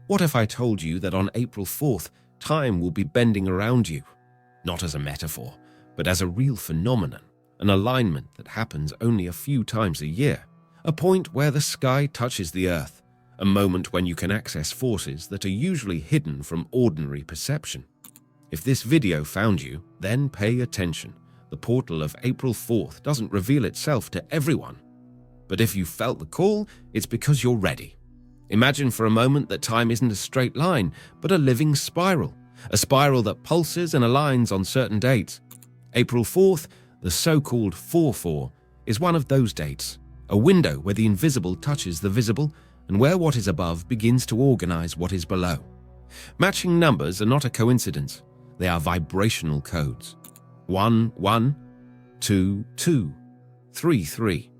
What if I told you that on April 4th, time will be bending around you? Not as a metaphor, but as a real phenomenon, an alignment that happens only a few times a year, a point where the sky touches the earth, a moment when you can access forces that are usually hidden from ordinary perception. If this video found you, then pay attention. The portal of April 4th doesn't reveal itself to everyone. But if you felt the call, it's because you're ready. Imagine for a moment that time isn't a straight line, but a living spiral, a spiral that pulses and aligns on certain dates. April 4th, the so-called 4-4, is one of those dates, a window where the invisible touches the visible and where what is above begins to organize what is below. Matching numbers are not a coincidence. They are vibrational codes. 1, 1, 2, 2, 3, 3.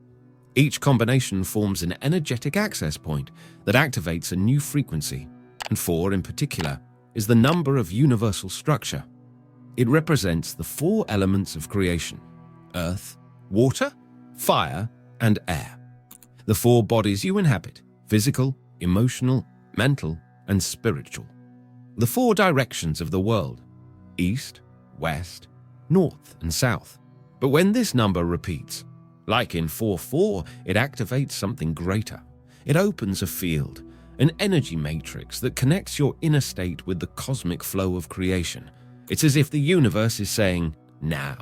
Each combination forms an energetic access point that activates a new frequency, and 4 in particular is the number of universal structure. It represents the 4 elements of creation: earth, water, fire, and air. The 4 bodies you inhabit: physical, emotional, mental, and spiritual. The 4 directions of the world: east, west, north, and south. But when this number repeats, like in 4-4, it activates something greater. It opens a field, an energy matrix that connects your inner state with the cosmic flow of creation. It's as if the universe is saying, now.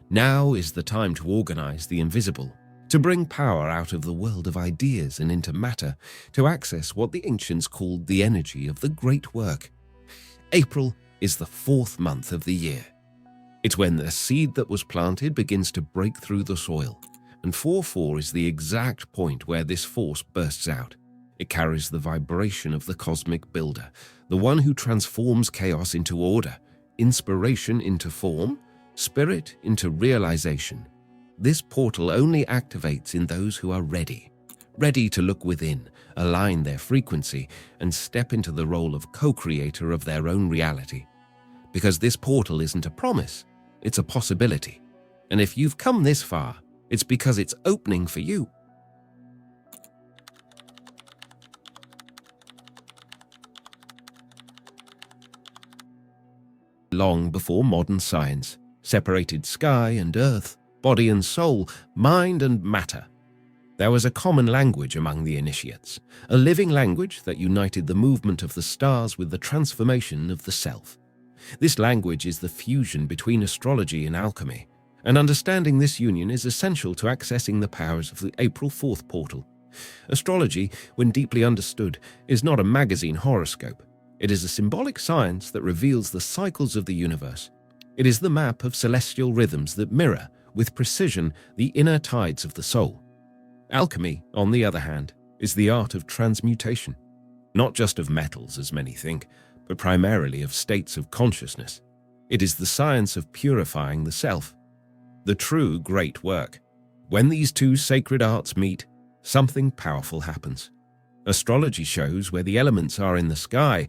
Now is the time to organize the invisible, to bring power out of the world of ideas and into matter, to access what the ancients called the energy of the great work. April is the 4th month of the year. It's when the seed that was planted begins to break through the soil, and 4-4 is the exact point where this force bursts out. It carries the vibration of the cosmic builder, the one who transforms chaos into order, inspiration into form, spirit into realization. This portal only activates in those who are ready to look within, align their frequency, and step into the role of co-creator of their own reality. Because this portal isn't a promise, it's a possibility. And if you've come this far, it's because it's opening for you. Long before modern science separated sky and earth, body and soul, mind and matter, there was a common language among the initiates, a living language that united the movement of the stars with the transformation of the self. This language is the fusion between astrology and alchemy, and understanding this union is essential to accessing the powers of the April 4th portal. Astrology, when deeply understood, is not a magazine horoscope. It is a symbolic science that reveals the cycles of the universe. It is the map of celestial rhythms that mirror, with precision, the inner tides of the soul. Alchemy, on the other hand, is the art of transmutation, not just of metals as many think, but primarily of states of consciousness. It is the science of purifying the self. The true great work. When these two sacred arts meet, something powerful happens. Astrology shows where the elements are in the sky.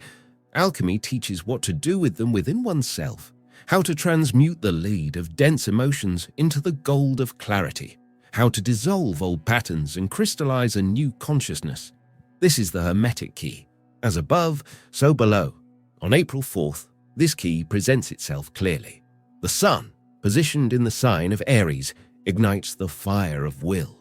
Alchemy teaches what to do with them within oneself, how to transmute the lead of dense emotions into the gold of clarity, how to dissolve old patterns and crystallize a new consciousness. This is the Hermetic key. As above, so below. On April 4th, this key presents itself clearly. The sun, positioned in the sign of Aries, ignites the fire of will.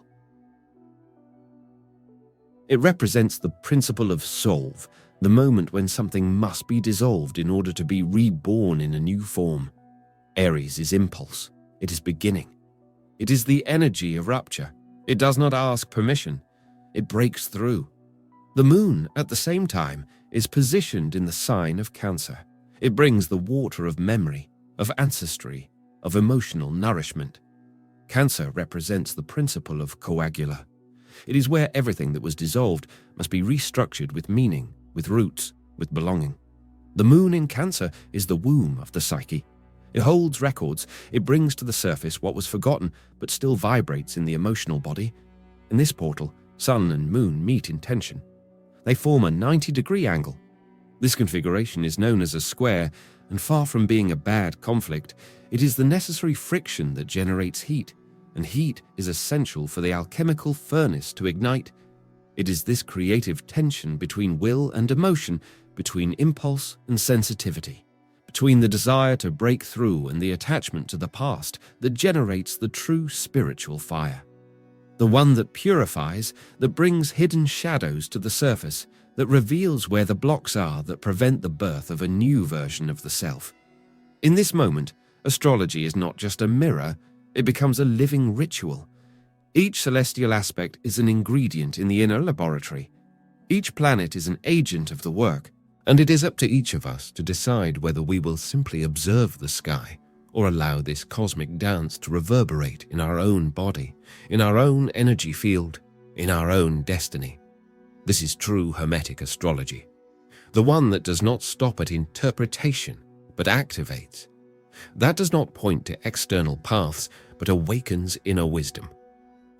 It represents the principle of solve, the moment when something must be dissolved in order to be reborn in a new form. Aries is impulse. It is beginning. It is the energy of rupture. It does not ask permission. It breaks through. The moon, at the same time, is positioned in the sign of Cancer. It brings the water of memory, of ancestry, of emotional nourishment. Cancer represents the principle of coagula. It is where everything that was dissolved must be restructured with meaning, with roots, with belonging. The moon in Cancer is the womb of the psyche. It holds records. It brings to the surface what was forgotten but still vibrates in the emotional body. In this portal, sun and moon meet in tension. They form a 90-degree angle. This configuration is known as a square, and far from being a bad conflict, it is the necessary friction that generates heat, and heat is essential for the alchemical furnace to ignite. It is this creative tension between will and emotion, between impulse and sensitivity, between the desire to break through and the attachment to the past that generates the true spiritual fire. The one that purifies, that brings hidden shadows to the surface, that reveals where the blocks are that prevent the birth of a new version of the self. In this moment, astrology is not just a mirror, it becomes a living ritual. Each celestial aspect is an ingredient in the inner laboratory. Each planet is an agent of the work, and it is up to each of us to decide whether we will simply observe the sky or allow this cosmic dance to reverberate in our own body, in our own energy field, in our own destiny. This is true Hermetic astrology, the one that does not stop at interpretation but activates. That does not point to external paths but awakens inner wisdom.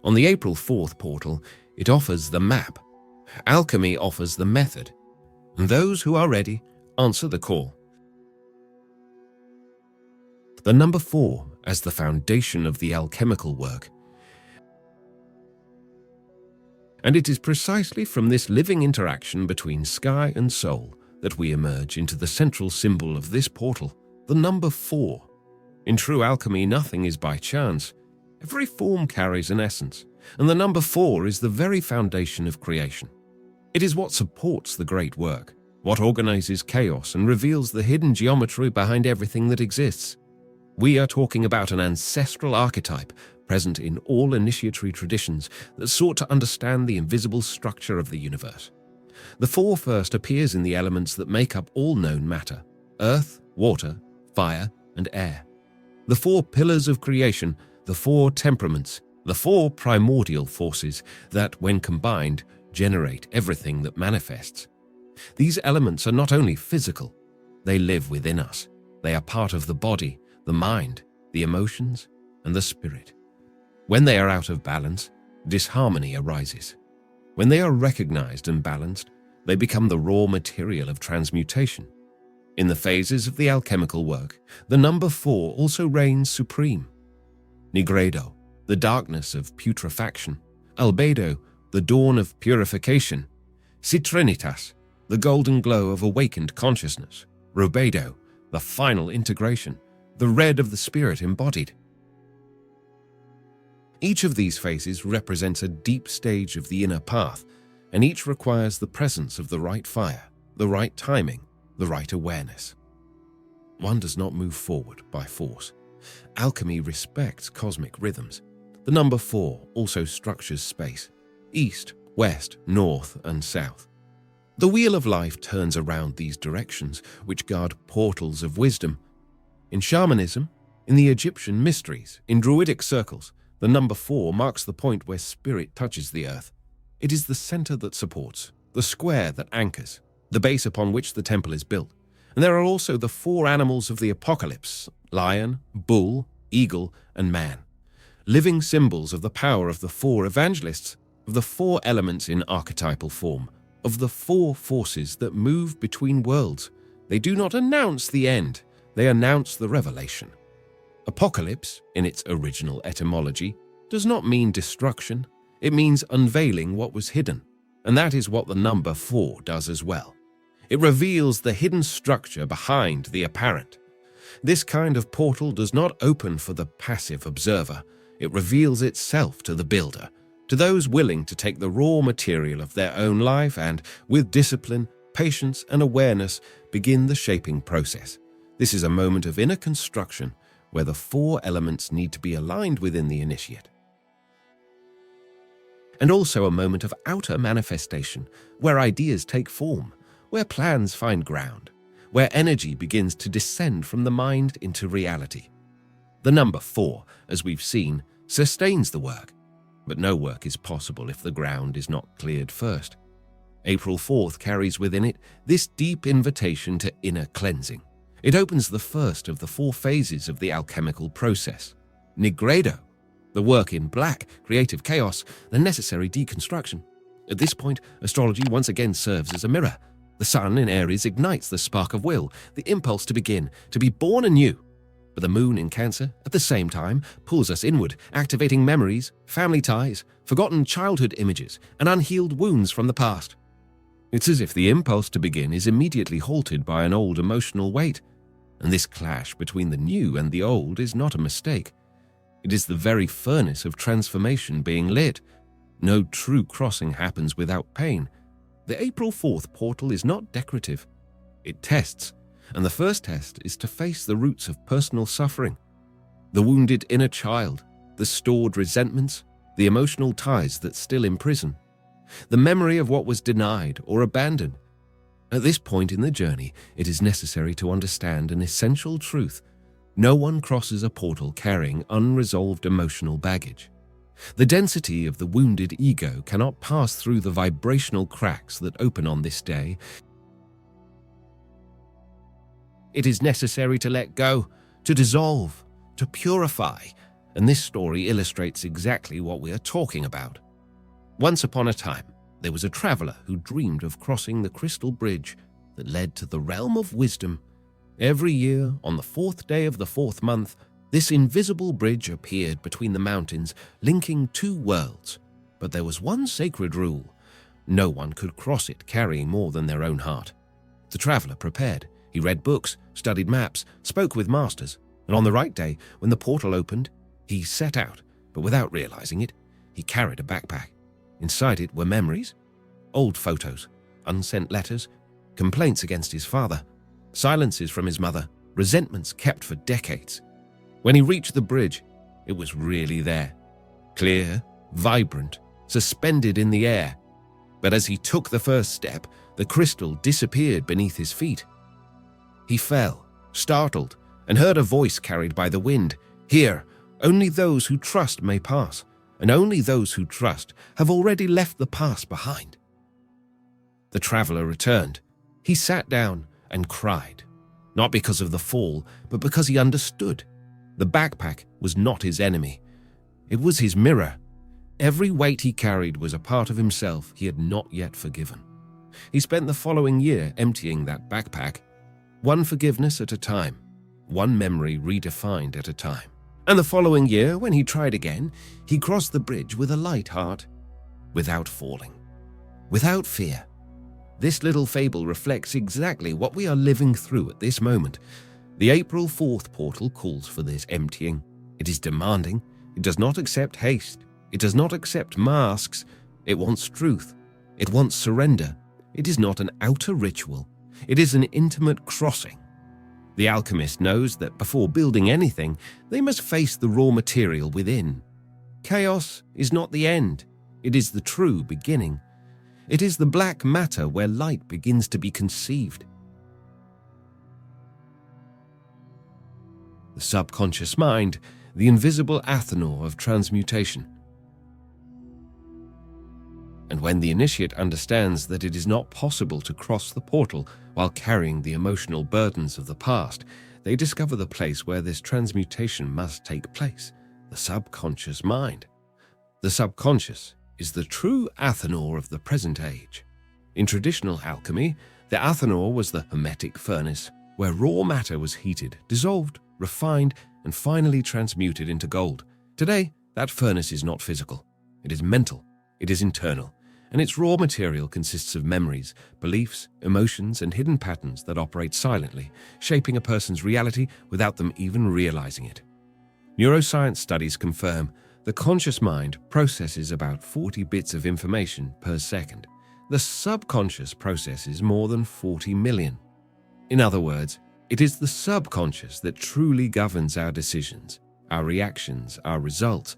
On the April 4th portal, it offers the map. Alchemy offers the method. And those who are ready answer the call. The number 4 as the foundation of the alchemical work. And it is precisely from this living interaction between sky and soul that we emerge into the central symbol of this portal, the number 4. In true alchemy, nothing is by chance. Every form carries an essence, and the number 4 is the very foundation of creation. It is what supports the great work, what organizes chaos and reveals the hidden geometry behind everything that exists. We are talking about an ancestral archetype present in all initiatory traditions that sought to understand the invisible structure of the universe. The 4 first appears in the elements that make up all known matter: earth, water, fire, and air. The 4 pillars of creation, the 4 temperaments, the 4 primordial forces that, when combined, generate everything that manifests. These elements are not only physical, they live within us. They are part of the body, the mind, the emotions, and the spirit. When they are out of balance, disharmony arises. When they are recognized and balanced, they become the raw material of transmutation. In the phases of the alchemical work, the number 4 also reigns supreme. Nigredo, the darkness of putrefaction; albedo, the dawn of purification; citrinitas, the golden glow of awakened consciousness; rubedo, the final integration, the red of the spirit embodied. Each of these phases represents a deep stage of the inner path, and each requires the presence of the right fire, the right timing, the right awareness. One does not move forward by force. Alchemy respects cosmic rhythms. The number 4 also structures space: east, west, north, and south. The wheel of life turns around these directions, which guard portals of wisdom. In shamanism, in the Egyptian mysteries, in druidic circles, the number 4 marks the point where spirit touches the earth. It is the center that supports, the square that anchors, the base upon which the temple is built. And there are also the 4 animals of the apocalypse: lion, bull, eagle, and man. Living symbols of the power of the 4 evangelists, of the 4 elements in archetypal form, of the 4 forces that move between worlds. They do not announce the end, they announce the revelation. Apocalypse, in its original etymology, does not mean destruction. It means unveiling what was hidden, and that is what the number 4 does as well. It reveals the hidden structure behind the apparent. This kind of portal does not open for the passive observer. It reveals itself to the builder, to those willing to take the raw material of their own life and, with discipline, patience, and awareness, begin the shaping process. This is a moment of inner construction where the 4 elements need to be aligned within the initiate. And also a moment of outer manifestation, where ideas take form, where plans find ground, where energy begins to descend from the mind into reality. The number 4, as we've seen, sustains the work, but no work is possible if the ground is not cleared first. April 4th carries within it this deep invitation to inner cleansing. It opens the first of the 4 phases of the alchemical process. Nigredo, the work in black, creative chaos, the necessary deconstruction. At this point, astrology once again serves as a mirror. The sun in Aries ignites the spark of will, the impulse to begin, to be born anew. But the moon in Cancer, at the same time, pulls us inward, activating memories, family ties, forgotten childhood images, and unhealed wounds from the past. It's as if the impulse to begin is immediately halted by an old emotional weight, and this clash between the new and the old is not a mistake. It is the very furnace of transformation being lit. No true crossing happens without pain. The April 4th portal is not decorative. It tests, and the first test is to face the roots of personal suffering. The wounded inner child, the stored resentments, the emotional ties that still imprison, the memory of what was denied or abandoned. At this point in the journey, it is necessary to understand an essential truth. No one crosses a portal carrying unresolved emotional baggage. The density of the wounded ego cannot pass through the vibrational cracks that open on this day. It is necessary to let go, to dissolve, to purify, and this story illustrates exactly what we are talking about. Once upon a time, there was a traveler who dreamed of crossing the crystal bridge that led to the realm of wisdom. Every year, on the 4th day of the 4th month, this invisible bridge appeared between the mountains, linking two worlds. But there was one sacred rule. No one could cross it carrying more than their own heart. The traveler prepared. He read books, studied maps, spoke with masters, and on the right day, when the portal opened, he set out, but without realizing it, he carried a backpack. Inside it were memories, old photos, unsent letters, complaints against his father, silences from his mother, resentments kept for decades. When he reached the bridge, it was really there, clear, vibrant, suspended in the air. But as he took the first step, the crystal disappeared beneath his feet. He fell, startled, and heard a voice carried by the wind. Here, only those who trust may pass, and only those who trust have already left the past behind. The traveler returned. He sat down and cried, not because of the fall, but because he understood. The backpack was not his enemy. It was his mirror. Every weight he carried was a part of himself he had not yet forgiven. He spent the following year emptying that backpack, one forgiveness at a time, one memory redefined at a time. And the following year, when he tried again, he crossed the bridge with a light heart, without falling, without fear. This little fable reflects exactly what we are living through at this moment. The April 4th portal calls for this emptying. It is demanding. It does not accept haste. It does not accept masks. It wants truth. It wants surrender. It is not an outer ritual. It is an intimate crossing. The alchemist knows that before building anything, they must face the raw material within. Chaos is not the end. It is the true beginning. It is the black matter where light begins to be conceived. The subconscious mind, the invisible Athanor of transmutation. And when the initiate understands that it is not possible to cross the portal while carrying the emotional burdens of the past, they discover the place where this transmutation must take place, the subconscious mind. The subconscious is the true Athanor of the present age. In traditional alchemy, the Athanor was the Hermetic furnace, where raw matter was heated, dissolved, refined, and finally transmuted into gold. Today, that furnace is not physical. It is mental. It is internal. And its raw material consists of memories, beliefs, emotions, and hidden patterns that operate silently, shaping a person's reality without them even realizing it. Neuroscience studies confirm the conscious mind processes about 40 bits of information per second. The subconscious processes more than 40 million. In other words, it is the subconscious that truly governs our decisions, our reactions, our results.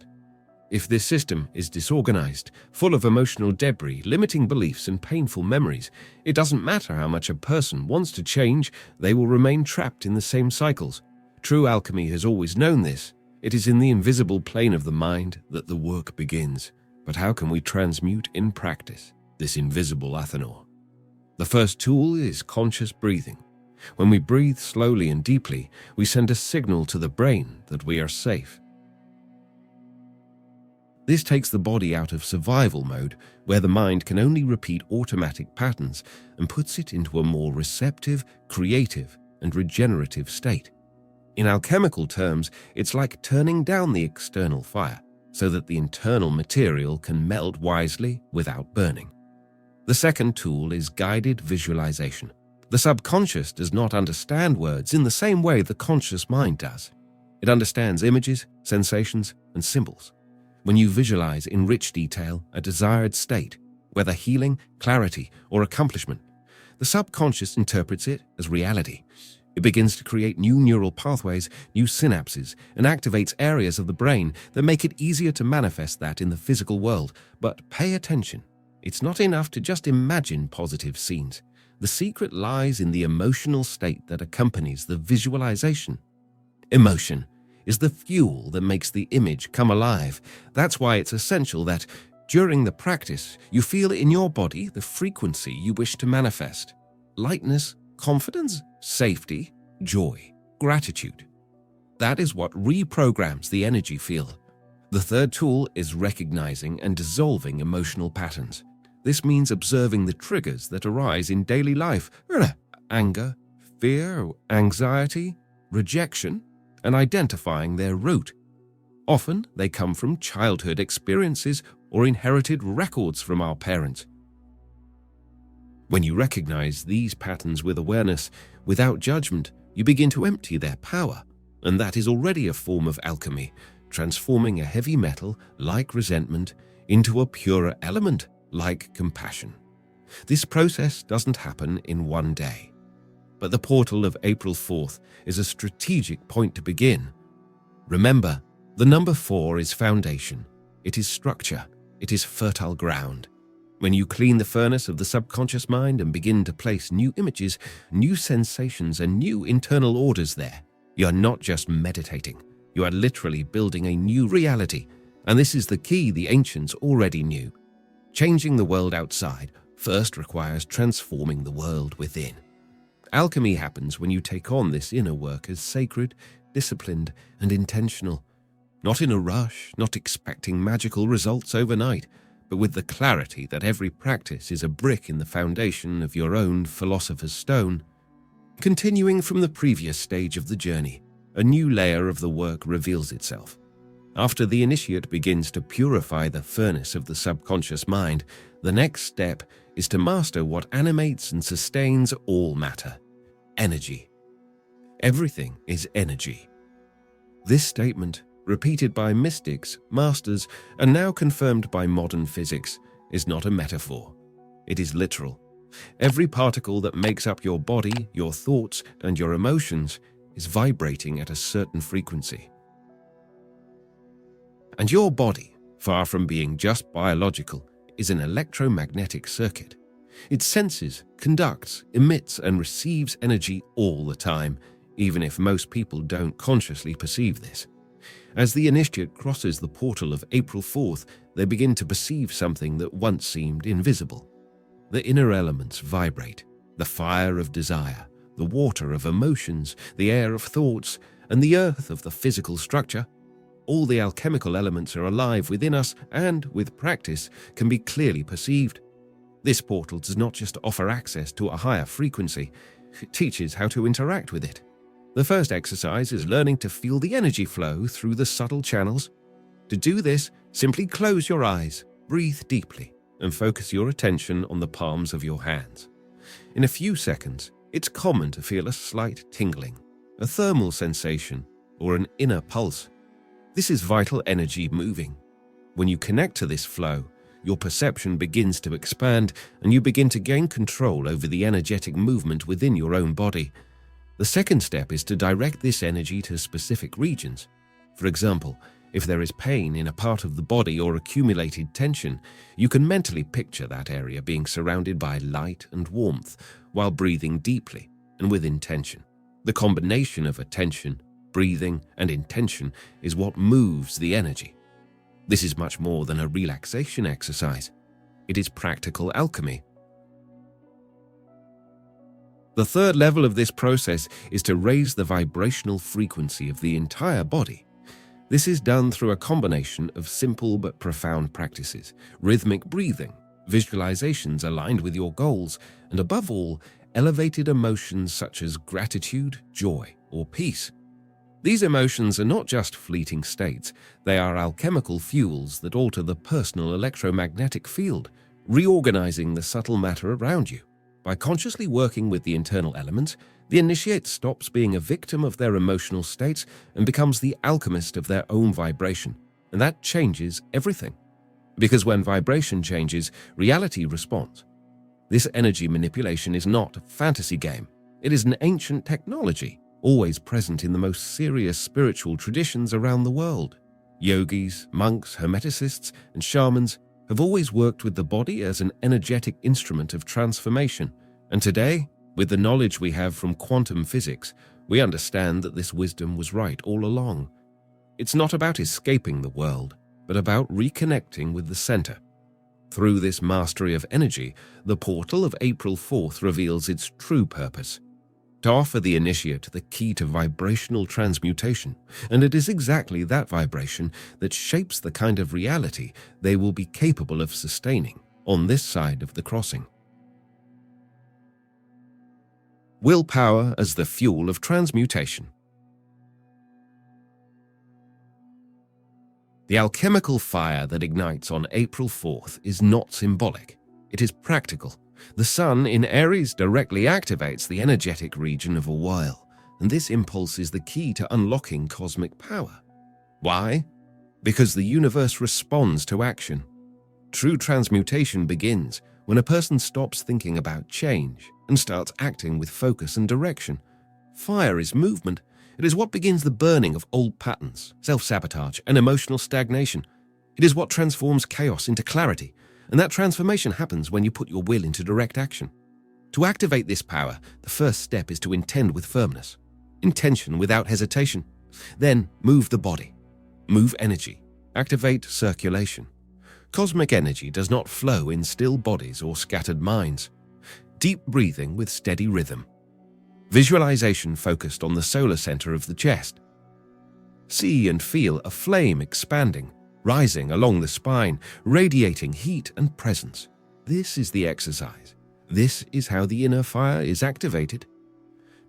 If this system is disorganized, full of emotional debris, limiting beliefs and painful memories, it doesn't matter how much a person wants to change, they will remain trapped in the same cycles. True alchemy has always known this. It is in the invisible plane of the mind that the work begins. But how can we transmute in practice this invisible Athanor? The first tool is conscious breathing. When we breathe slowly and deeply, we send a signal to the brain that we are safe. This takes the body out of survival mode, where the mind can only repeat automatic patterns, and puts it into a more receptive, creative, and regenerative state. In alchemical terms, it's like turning down the external fire so that the internal material can melt wisely without burning. The second tool is guided visualization. The subconscious does not understand words in the same way the conscious mind does. It understands images, sensations, and symbols. When you visualize in rich detail a desired state, whether healing, clarity, or accomplishment, the subconscious interprets it as reality. It begins to create new neural pathways, new synapses, and activates areas of the brain that make it easier to manifest that in the physical world. But pay attention. It's not enough to just imagine positive scenes. The secret lies in the emotional state that accompanies the visualization. Emotion is the fuel that makes the image come alive. That's why it's essential that, during the practice, you feel in your body the frequency you wish to manifest. Lightness, confidence, safety, joy, gratitude. That is what reprograms the energy field. The third tool is recognizing and dissolving emotional patterns. This means observing the triggers that arise in daily life: anger, fear, anxiety, rejection, and identifying their root. Often, they come from childhood experiences or inherited records from our parents. When you recognize these patterns with awareness, without judgment, you begin to empty their power, and that is already a form of alchemy, transforming a heavy metal, like resentment, into a purer element, like compassion. This process doesn't happen in one day. But the portal of April 4th is a strategic point to begin. Remember, the number 4 is foundation. It is structure. It is fertile ground. When you clean the furnace of the subconscious mind and begin to place new images, new sensations, and new internal orders there, you are not just meditating. You are literally building a new reality. And this is the key the ancients already knew. Changing the world outside first requires transforming the world within. Alchemy happens when you take on this inner work as sacred, disciplined, and intentional. Not in a rush, not expecting magical results overnight, but with the clarity that every practice is a brick in the foundation of your own philosopher's stone. Continuing from the previous stage of the journey, a new layer of the work reveals itself. After the initiate begins to purify the furnace of the subconscious mind, the next step is to master what animates and sustains all matter: energy. Everything is energy. This statement, repeated by mystics, masters, and now confirmed by modern physics, is not a metaphor. It is literal. Every particle that makes up your body, your thoughts, and your emotions is vibrating at a certain frequency. And your body, far from being just biological, is an electromagnetic circuit. It senses, conducts, emits, and receives energy all the time, even if most people don't consciously perceive this. As the initiate crosses the portal of April 4th, they begin to perceive something that once seemed invisible. The inner elements vibrate: the fire of desire, the water of emotions, the air of thoughts, and the earth of the physical structure. All the alchemical elements are alive within us and, with practice, can be clearly perceived. This portal does not just offer access to a higher frequency, it teaches how to interact with it. The first exercise is learning to feel the energy flow through the subtle channels. To do this, simply close your eyes, breathe deeply, and focus your attention on the palms of your hands. In a few seconds, it's common to feel a slight tingling, a thermal sensation, or an inner pulse. This is vital energy moving. When you connect to this flow, your perception begins to expand and you begin to gain control over the energetic movement within your own body. The second step is to direct this energy to specific regions. For example, if there is pain in a part of the body or accumulated tension, you can mentally picture that area being surrounded by light and warmth while breathing deeply and with intention. The combination of attention, breathing, and intention is what moves the energy. This is much more than a relaxation exercise. It is practical alchemy. The third level of this process is to raise the vibrational frequency of the entire body. This is done through a combination of simple but profound practices, rhythmic breathing, visualizations aligned with your goals, and above all, elevated emotions such as gratitude, joy, or peace. These emotions are not just fleeting states, they are alchemical fuels that alter the personal electromagnetic field, reorganizing the subtle matter around you. By consciously working with the internal elements, the initiate stops being a victim of their emotional states and becomes the alchemist of their own vibration. And that changes everything. Because when vibration changes, reality responds. This energy manipulation is not a fantasy game. It is an ancient technology, always present in the most serious spiritual traditions around the world. Yogis, monks, hermeticists, and shamans have always worked with the body as an energetic instrument of transformation. And today, with the knowledge we have from quantum physics, we understand that this wisdom was right all along. It's not about escaping the world, but about reconnecting with the center. Through this mastery of energy, the portal of April 4th reveals its true purpose: to offer the initiate the key to vibrational transmutation, and it is exactly that vibration that shapes the kind of reality they will be capable of sustaining on this side of the crossing. Willpower as the fuel of transmutation. The alchemical fire that ignites on April 4th is not symbolic. It is practical. The sun in Aries directly activates the energetic region of a whirl, and this impulse is the key to unlocking cosmic power. Why? Because the universe responds to action. True transmutation begins when a person stops thinking about change and starts acting with focus and direction. Fire is movement. It is what begins the burning of old patterns, self-sabotage, and emotional stagnation. It is what transforms chaos into clarity, and that transformation happens when you put your will into direct action. To activate this power, the first step is to intend with firmness, intention without hesitation. Then move the body, move energy, activate circulation. Cosmic energy does not flow in still bodies or scattered minds. Deep breathing with steady rhythm. Visualization focused on the solar center of the chest. See and feel a flame expanding, rising along the spine, radiating heat and presence. This is the exercise. This is how the inner fire is activated.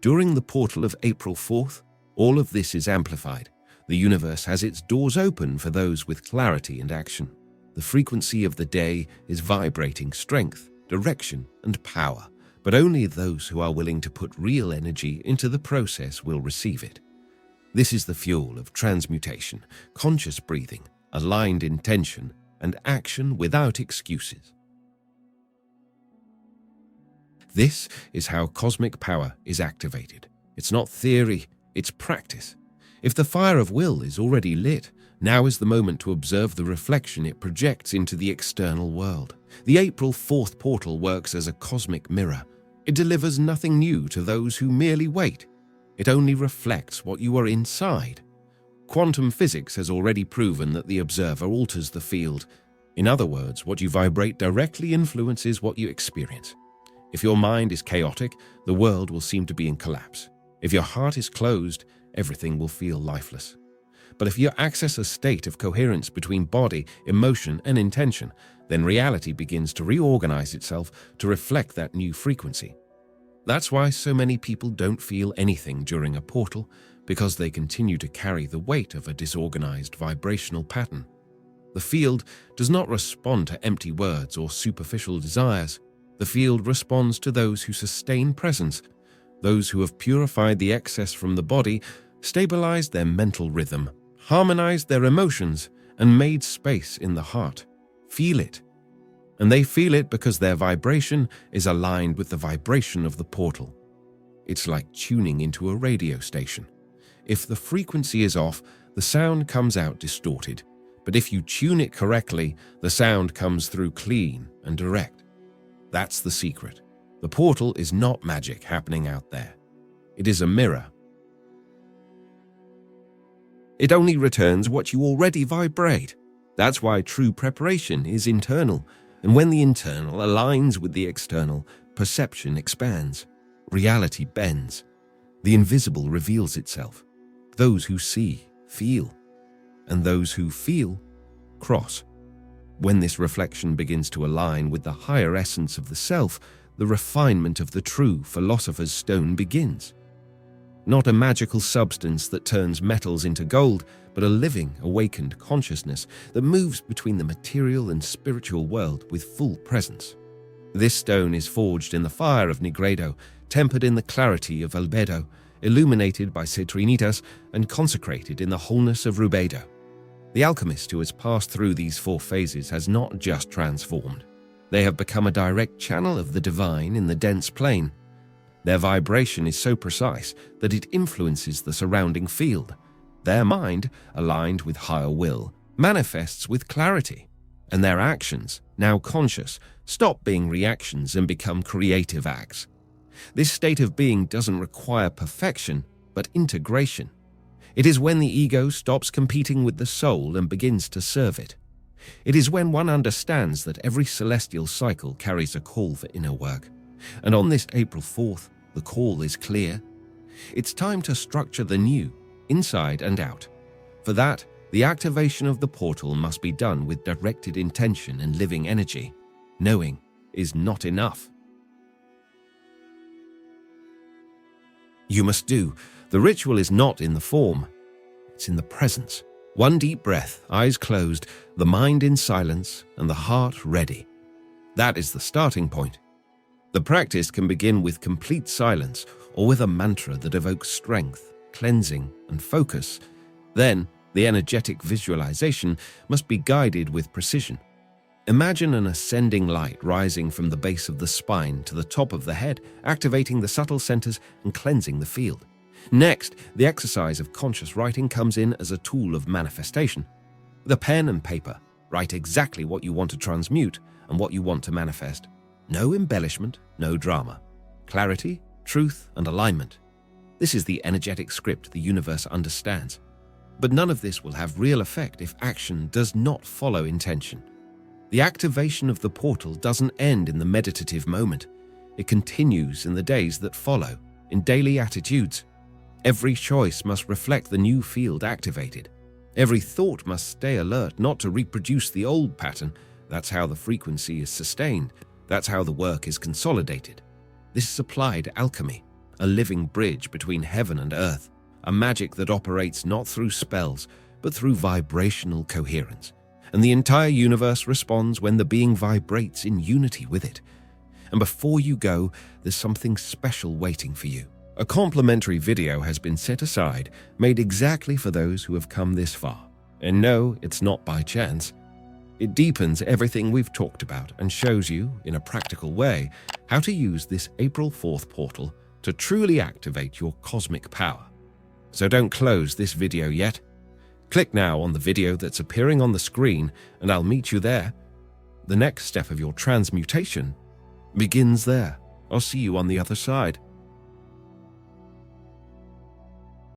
During the portal of April 4th, all of this is amplified. The universe has its doors open for those with clarity and action. The frequency of the day is vibrating strength, direction, and power, but only those who are willing to put real energy into the process will receive it. This is the fuel of transmutation, conscious breathing, aligned intention, and action without excuses. This is how cosmic power is activated. It's not theory, it's practice. If the fire of will is already lit, now is the moment to observe the reflection it projects into the external world. The April 4th portal works as a cosmic mirror. It delivers nothing new to those who merely wait. It only reflects what you are inside. Quantum physics has already proven that the observer alters the field. In other words, what you vibrate directly influences what you experience. If your mind is chaotic, the world will seem to be in collapse. If your heart is closed, everything will feel lifeless. But if you access a state of coherence between body, emotion, and intention, then reality begins to reorganize itself to reflect that new frequency. That's why so many people don't feel anything during a portal, because they continue to carry the weight of a disorganized vibrational pattern. The field does not respond to empty words or superficial desires. The field responds to those who sustain presence, those who have purified the excess from the body, stabilized their mental rhythm, harmonized their emotions, and made space in the heart. Feel it. And they feel it because their vibration is aligned with the vibration of the portal. It's like tuning into a radio station. If the frequency is off, the sound comes out distorted. But if you tune it correctly, the sound comes through clean and direct. That's the secret. The portal is not magic happening out there. It is a mirror. It only returns what you already vibrate. That's why true preparation is internal. And when the internal aligns with the external, perception expands. Reality bends. The invisible reveals itself. Those who see, feel. And those who feel, cross. When this reflection begins to align with the higher essence of the self, the refinement of the true philosopher's stone begins. not a magical substance that turns metals into gold, but a living, awakened consciousness that moves between the material and spiritual world with full presence. This stone is forged in the fire of Nigredo, tempered in the clarity of Albedo, illuminated by Citrinitas, and consecrated in the wholeness of Rubedo. The alchemist who has passed through these 4 phases has not just transformed. They have become a direct channel of the divine in the dense plane. Their vibration is so precise that it influences the surrounding field. Their mind, aligned with higher will, manifests with clarity, and their actions, now conscious, stop being reactions and become creative acts. This state of being doesn't require perfection, but integration. It is when the ego stops competing with the soul and begins to serve it. It is when one understands that every celestial cycle carries a call for inner work. And on this April 4th, the call is clear. It's time to structure the new, inside and out. For that, the activation of the portal must be done with directed intention and living energy. Knowing is not enough. You must do. The ritual is not in the form. It's in the presence. One deep breath, eyes closed, the mind in silence, and the heart ready. That is the starting point. The practice can begin with complete silence or with a mantra that evokes strength, cleansing, and focus. Then, the energetic visualization must be guided with precision. Imagine an ascending light rising from the base of the spine to the top of the head, activating the subtle centers and cleansing the field. Next, the exercise of conscious writing comes in as a tool of manifestation. With a pen and paper, write exactly what you want to transmute and what you want to manifest. No embellishment, no drama. Clarity, truth, and alignment. This is the energetic script the universe understands. But none of this will have real effect if action does not follow intention. The activation of the portal doesn't end in the meditative moment. It continues in the days that follow, in daily attitudes. Every choice must reflect the new field activated. Every thought must stay alert, not to reproduce the old pattern. That's how the frequency is sustained. That's how the work is consolidated. This is applied alchemy, a living bridge between heaven and earth, a magic that operates not through spells, but through vibrational coherence. And the entire universe responds when the being vibrates in unity with it. And before you go, there's something special waiting for you. A complimentary video has been set aside, made exactly for those who have come this far. And no, it's not by chance. It deepens everything we've talked about and shows you, in a practical way, how to use this April 4th portal to truly activate your cosmic power. So don't close this video yet. Click now on the video that's appearing on the screen and I'll meet you there. The next step of your transmutation begins there. I'll see you on the other side.